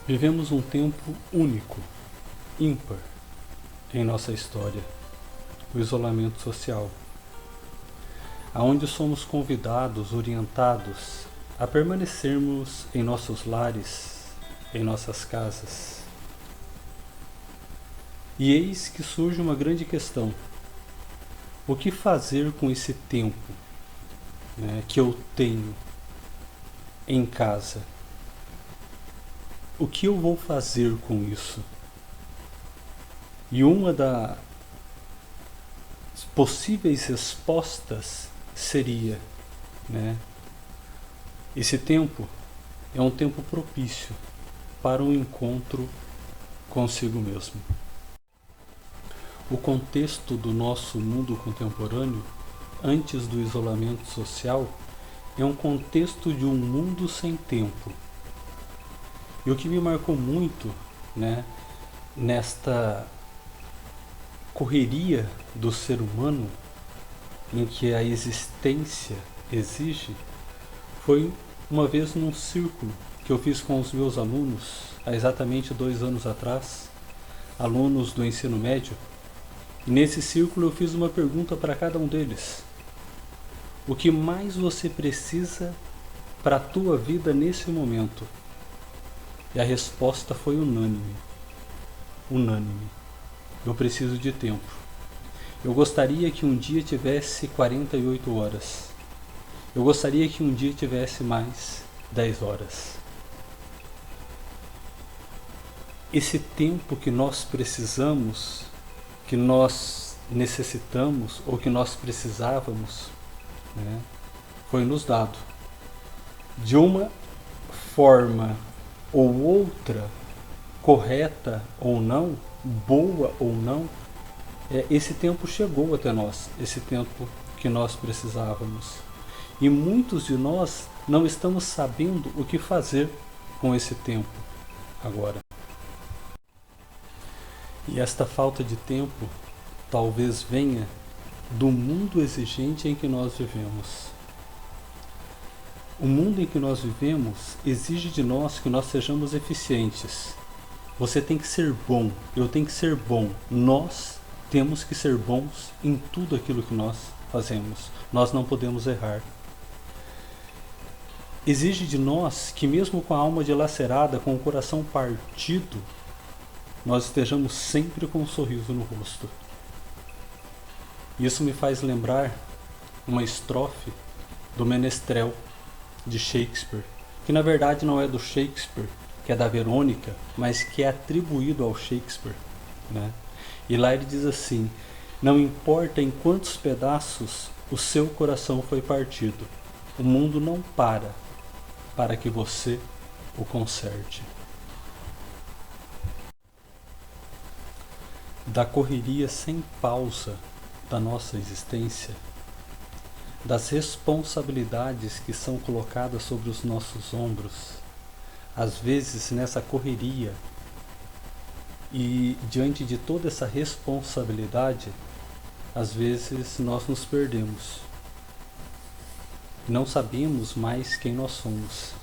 Vivemos um tempo único, ímpar, em nossa história, o isolamento social, aonde somos convidados, orientados a permanecermos em nossos lares, em nossas casas. E eis que surge uma grande questão: o que fazer com esse tempo, que eu tenho em casa? O que eu vou fazer com isso? E uma das possíveis respostas seria, esse tempo é um tempo propício para um encontro consigo mesmo. O contexto do nosso mundo contemporâneo, antes do isolamento social, é um contexto de um mundo sem tempo. E o que me marcou muito, nesta correria do ser humano, em que a existência exige, foi uma vez num círculo que eu fiz com os meus alunos, há exatamente 2 anos atrás, alunos do ensino médio. E nesse círculo eu fiz uma pergunta para cada um deles: o que mais você precisa para a tua vida nesse momento? E a resposta foi unânime. Eu preciso de tempo. Eu gostaria que um dia tivesse 48 horas. Eu gostaria que um dia tivesse mais 10 horas. Esse tempo que nós precisamos, que nós necessitamos ou que nós precisávamos, foi nos dado. De uma forma ou outra, correta ou não, boa ou não, esse tempo chegou até nós, esse tempo que nós precisávamos. E muitos de nós não estamos sabendo o que fazer com esse tempo agora. E esta falta de tempo talvez venha do mundo exigente em que nós vivemos. O mundo em que nós vivemos exige de nós que nós sejamos eficientes. Você tem que ser bom, eu tenho que ser bom. Nós temos que ser bons em tudo aquilo que nós fazemos. Nós não podemos errar. Exige de nós que mesmo com a alma dilacerada, com o coração partido, nós estejamos sempre com um sorriso no rosto. Isso me faz lembrar uma estrofe do Menestrel, de Shakespeare, que na verdade não é do Shakespeare, que é da Verônica, mas que é atribuído ao Shakespeare. E lá ele diz assim: não importa em quantos pedaços o seu coração foi partido, o mundo não para que você o conserte. Da correria sem pausa da nossa existência, das responsabilidades que são colocadas sobre os nossos ombros, às vezes nessa correria e diante de toda essa responsabilidade, às vezes nós nos perdemos. Não sabemos mais quem nós somos.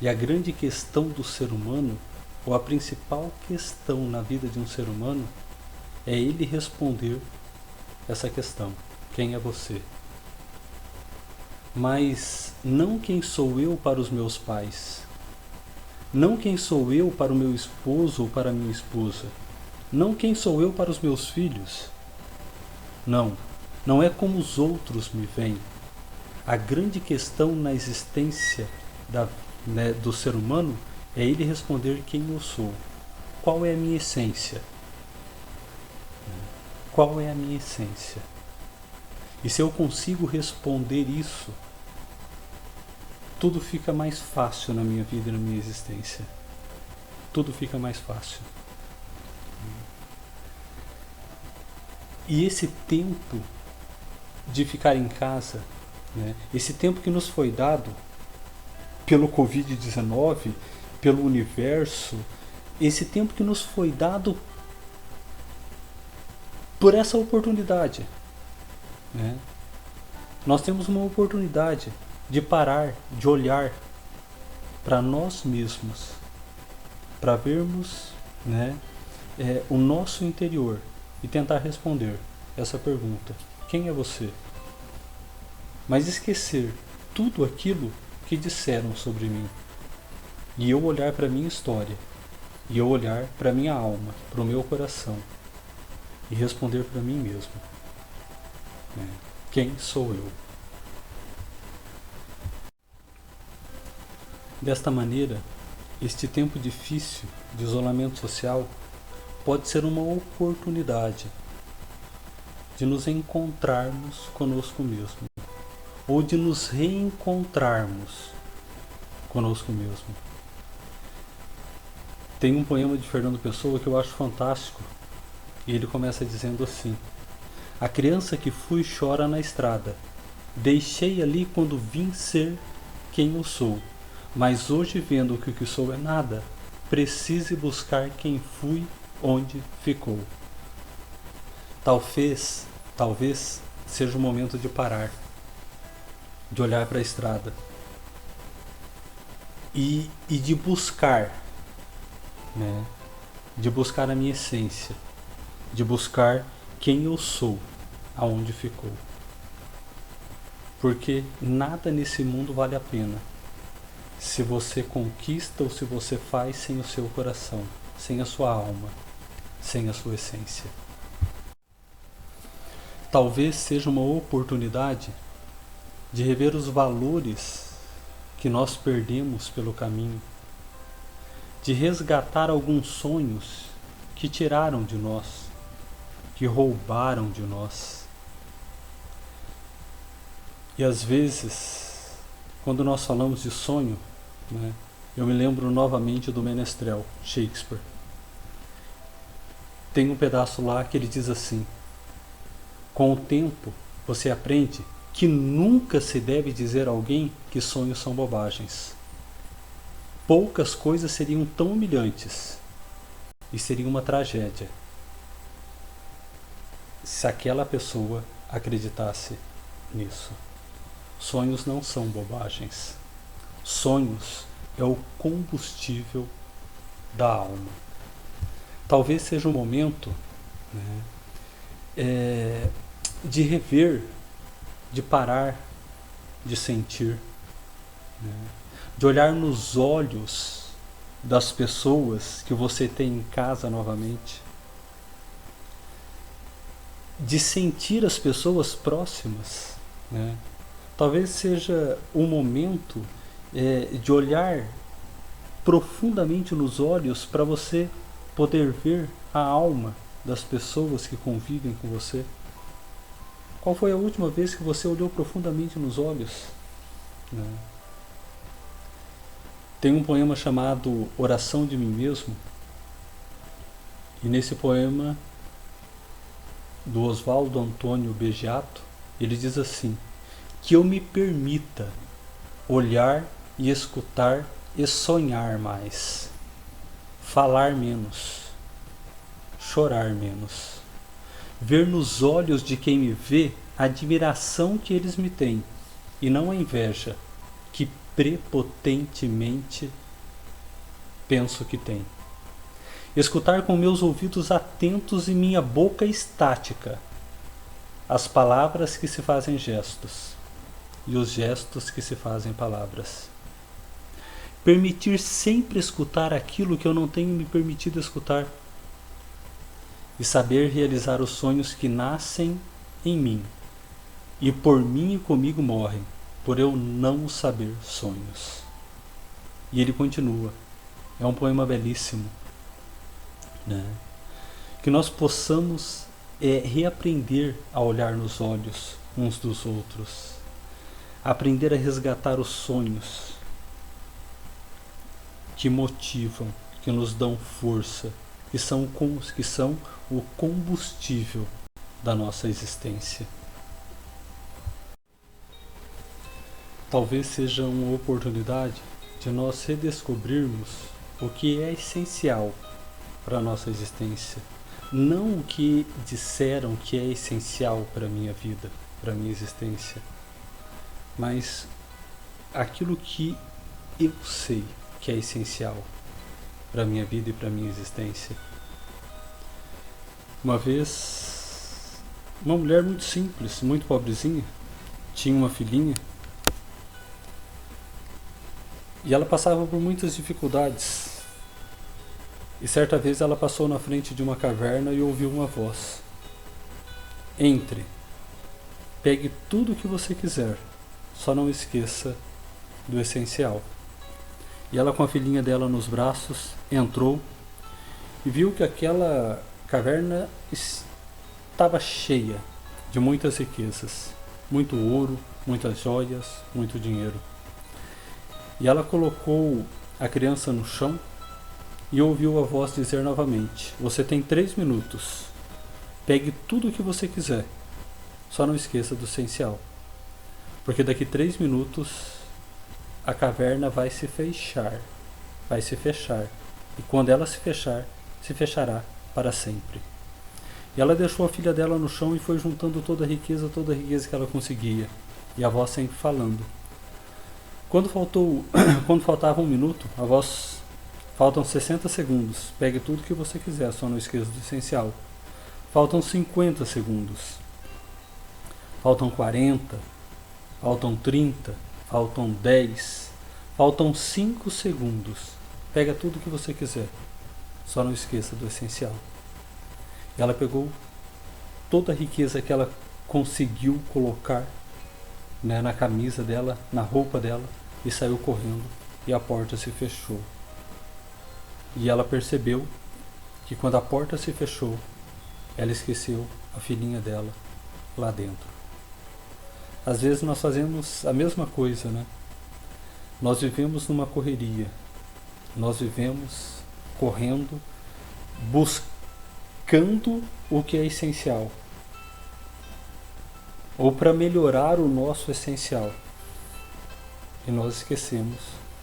E a grande questão do ser humano, ou a principal questão na vida de um ser humano, é ele responder essa questão: quem é você? Mas não quem sou eu para os meus pais, não quem sou eu para o meu esposo ou para a minha esposa, não quem sou eu para os meus filhos. Não é como os outros me veem. A grande questão na existência do ser humano é ele responder quem eu sou. Qual é a minha essência? Qual é a minha essência? E se eu consigo responder isso, tudo fica mais fácil na minha vida e na minha existência. Tudo fica mais fácil. E esse tempo de ficar em casa, esse tempo que nos foi dado pelo Covid-19, pelo universo, esse tempo que nos foi dado por essa oportunidade. Nós temos uma oportunidade de parar, de olhar para nós mesmos para vermos, né, o nosso interior e tentar responder essa pergunta: quem é você? Mas esquecer tudo aquilo que disseram sobre mim e eu olhar para minha história, e eu olhar para minha alma, para o meu coração e responder para mim mesmo, né? Quem sou eu? Desta maneira, este tempo difícil de isolamento social pode ser uma oportunidade de nos encontrarmos conosco mesmo, ou de nos reencontrarmos conosco mesmo. Tem um poema de Fernando Pessoa que eu acho fantástico, e ele começa dizendo assim: a criança que fui chora na estrada, deixei ali quando vim ser quem eu sou, mas hoje vendo que o que sou é nada, precise buscar quem fui, onde ficou. Talvez seja o momento de parar, de olhar para a estrada e de buscar, né? De buscar a minha essência, de buscar quem eu sou, aonde ficou. Porque nada nesse mundo vale a pena se você conquista ou se você faz sem o seu coração, sem a sua alma, sem a sua essência. Talvez seja uma oportunidade de rever os valores que nós perdemos pelo caminho, de resgatar alguns sonhos que tiraram de nós, que roubaram de nós. E às vezes, quando nós falamos de sonho, né, eu me lembro novamente do Menestrel, Shakespeare. Tem um pedaço lá que ele diz assim: com o tempo você aprende que nunca se deve dizer a alguém que sonhos são bobagens. Poucas coisas seriam tão humilhantes e seria uma tragédia se aquela pessoa acreditasse nisso. Sonhos não são bobagens. Sonhos é o combustível da alma. Talvez seja o momento, né, de rever, de parar, de sentir, né, de olhar nos olhos das pessoas que você tem em casa novamente, de sentir as pessoas próximas, né? Talvez seja o momento de olhar profundamente nos olhos para você poder ver a alma das pessoas que convivem com você. Qual foi a última vez que você olhou profundamente nos olhos, né? Tem um poema chamado Oração de Mim Mesmo, e nesse poema do Oswaldo Antônio Begiato, ele diz assim: que eu me permita olhar e escutar e sonhar mais, falar menos, chorar menos, ver nos olhos de quem me vê a admiração que eles me têm e não a inveja que prepotentemente penso que tem. Escutar com meus ouvidos atentos e minha boca estática as palavras que se fazem gestos e os gestos que se fazem palavras. Permitir sempre escutar aquilo que eu não tenho me permitido escutar e saber realizar os sonhos que nascem em mim e por mim e comigo morrem, por eu não saber sonhos. E ele continua. É um poema belíssimo, né? Que nós possamos reaprender a olhar nos olhos uns dos outros, aprender a resgatar os sonhos que motivam, que nos dão força, que são o combustível da nossa existência. Talvez seja uma oportunidade de nós redescobrirmos o que é essencial para a nossa existência. Não o que disseram que é essencial para a minha vida, para a minha existência, mas aquilo que eu sei que é essencial, para a minha vida e para a minha existência. Uma vez, uma mulher muito simples, muito pobrezinha, tinha uma filhinha e ela passava por muitas dificuldades. E certa vez ela passou na frente de uma caverna e ouviu uma voz: entre, pegue tudo o que você quiser, só não esqueça do essencial. E ela, com a filhinha dela nos braços, entrou e viu que aquela caverna estava cheia de muitas riquezas, muito ouro, muitas joias, muito dinheiro. E ela colocou a criança no chão e ouviu a voz dizer novamente: você tem 3 minutos, pegue tudo o que você quiser, só não esqueça do essencial, porque daqui 3 minutos a caverna vai se fechar, e quando ela se fechar, se fechará para sempre. E ela deixou a filha dela no chão e foi juntando toda a riqueza que ela conseguia, e a voz sempre falando. Quando faltava 1 minuto, a voz: faltam 60 segundos, pegue tudo que você quiser, só não esqueça do essencial. Faltam 50 segundos, faltam 40, faltam 30, faltam 10, faltam 5 segundos. Pega tudo que você quiser, só não esqueça do essencial. E ela pegou toda a riqueza que ela conseguiu colocar, né, na camisa dela, na roupa dela, e saiu correndo, e a porta se fechou. E ela percebeu que quando a porta se fechou, ela esqueceu a filhinha dela lá dentro. Às vezes nós fazemos a mesma coisa, né? Nós vivemos numa correria, nós vivemos correndo, buscando o que é essencial, ou para melhorar o nosso essencial, e nós esquecemos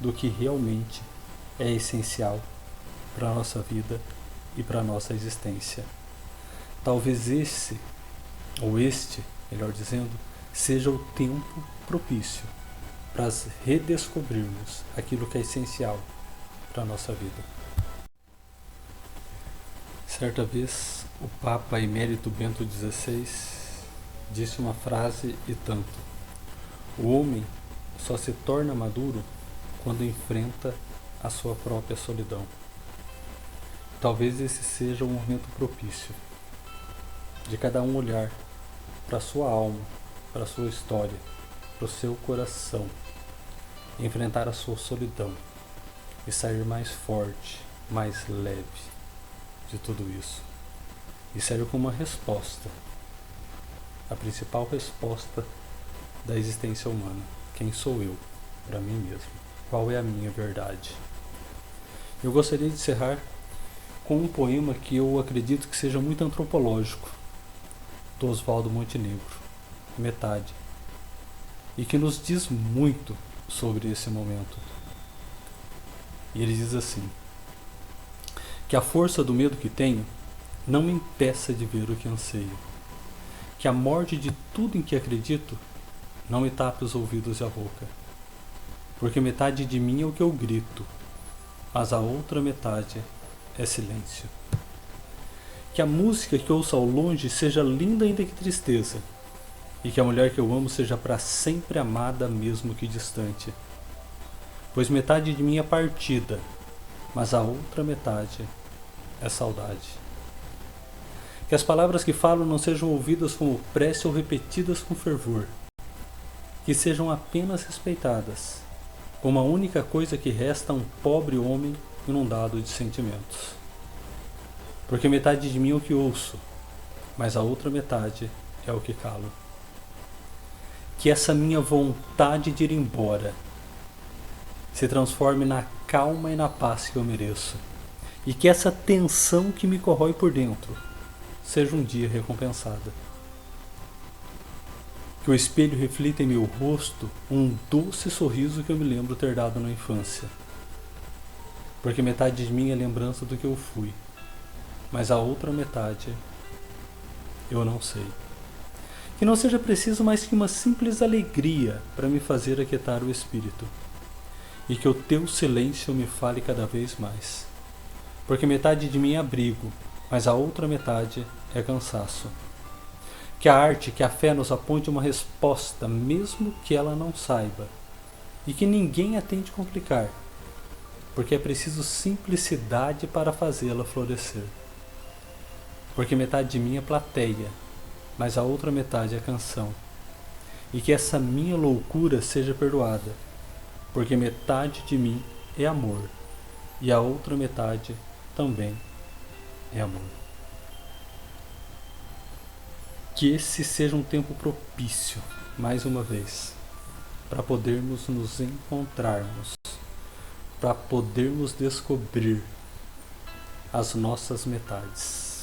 do que realmente é essencial para a nossa vida e para a nossa existência. Talvez este, melhor dizendo, seja o tempo propício para redescobrirmos aquilo que é essencial para a nossa vida. Certa vez, o Papa Emérito Bento XVI disse uma frase e tanto: o homem só se torna maduro quando enfrenta a sua própria solidão. Talvez esse seja o momento propício de cada um olhar para a sua alma, para a sua história, para o seu coração, enfrentar a sua solidão e sair mais forte, mais leve de tudo isso. E sair com uma resposta, a principal resposta da existência humana: quem sou eu para mim mesmo? Qual é a minha verdade? Eu gostaria de encerrar com um poema que eu acredito que seja muito antropológico, do Oswaldo Montenegro, Metade, e que nos diz muito sobre esse momento. E ele diz assim: que a força do medo que tenho não me impeça de ver o que anseio, que a morte de tudo em que acredito não me tape os ouvidos e a boca, porque metade de mim é o que eu grito, mas a outra metade é silêncio. Que a música que ouço ao longe seja linda ainda que tristeza, e que a mulher que eu amo seja para sempre amada mesmo que distante, pois metade de mim é partida, mas a outra metade é saudade. Que as palavras que falo não sejam ouvidas como prece ou repetidas com fervor, que sejam apenas respeitadas, como a única coisa que resta a um pobre homem inundado de sentimentos. Porque metade de mim é o que ouço, mas a outra metade é o que calo. Que essa minha vontade de ir embora se transforme na calma e na paz que eu mereço, e que essa tensão que me corrói por dentro seja um dia recompensada. Que o espelho reflita em meu rosto um doce sorriso que eu me lembro ter dado na infância, porque metade de mim é lembrança do que eu fui, mas a outra metade eu não sei. Que não seja preciso mais que uma simples alegria para me fazer aquietar o espírito, e que o teu silêncio me fale cada vez mais, porque metade de mim é abrigo, mas a outra metade é cansaço. Que a arte, que a fé nos aponte uma resposta, mesmo que ela não saiba, e que ninguém a tente complicar, porque é preciso simplicidade para fazê-la florescer. Porque metade de mim é plateia, mas a outra metade é canção. E que essa minha loucura seja perdoada, porque metade de mim é amor, e a outra metade também é amor. Que esse seja um tempo propício, mais uma vez, para podermos nos encontrarmos, para podermos descobrir as nossas metades.